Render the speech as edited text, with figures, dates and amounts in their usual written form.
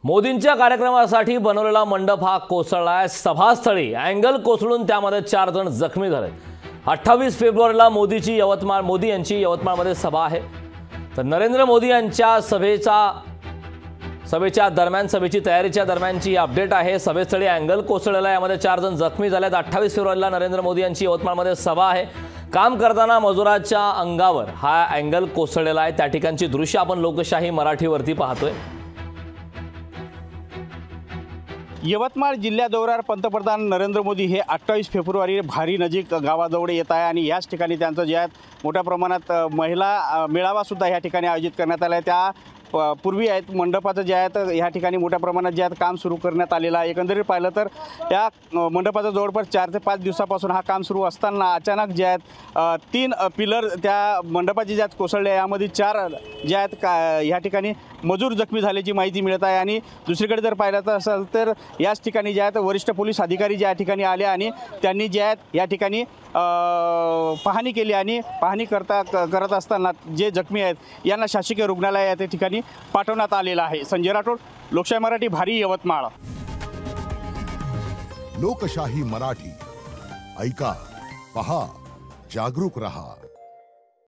मोदींच्या कार्यक्रमासाठी बनवलेला मंडप हा कोसळलाय। सभास्थळी अँगल कोसळून त्यामध्ये 4 जण जखमी झाले। 28 फेब्रुवारीला मोदी यांची यवतमाळमध्ये सभा आहे। तर नरेंद्र मोदी यांच्या सभेच्या दरम्यान सभेची तयारीच्या दरम्यानची अपडेट आहे। सभेस्थळी अँगल कोसळलेला, यामध्ये 4 जण जखमी झालेत। 28 फेब्रुवारीला नरेंद्र मोदी यांची यवतमाळमध्ये सभा आहे। काम करताना मजुराच्या अंगावर हा अँगल कोसळलेला आहे। त्या ठिकाणची दृश्य आपण लोकशाही मराठीवरती पाहतोय। यवतमाळ जिल्हा दौऱ्यावर पंतप्रधान नरेंद्र मोदी हे 28 फेब्रुवारी भारी नजीक गावाजवळ येत आहे आणि याच ठिकाणी त्यांचं जे आहे मोठ्या प्रमाणात महिला मेळावा सुद्धा या ठिकाणी आयोजित करण्यात आला आहे। त्या पूर्वी आहेत मंडपाचं जे आहे तर या ठिकाणी मोठ्या प्रमाणात जे आहे काम सुरू करण्यात आलेलं आहे। एकंदरीत पाहिलं तर या मंडपाचं जवळपास 4 ते 5 दिवसापासून हा काम सुरू असताना अचानक जे आहेत 3 पिलर त्या मंडपाची जे आहेत कोसळले। यामध्ये 4 जे आहेत या ठिकाणी मजूर जखमी झाल्याची माहिती मिळत आहे। आणि दुसरीकडे जर पाहिलं तर असेल तर याच ठिकाणी जे आहेत वरिष्ठ पोलीस अधिकारी ज्या ठिकाणी आले आणि त्यांनी जे आहेत या ठिकाणी पाहणी केली आणि पाहणी करत असताना जे जखमी आहेत यांना शासकीय रुग्णालय या ठिकाणी पाठवण्यात आलेला आहे। संजय राठोड, लोकशाही मराठी, भारी, यवतमाळ। लोकशाही मराठी ऐका, पहा, जागरूक रहा।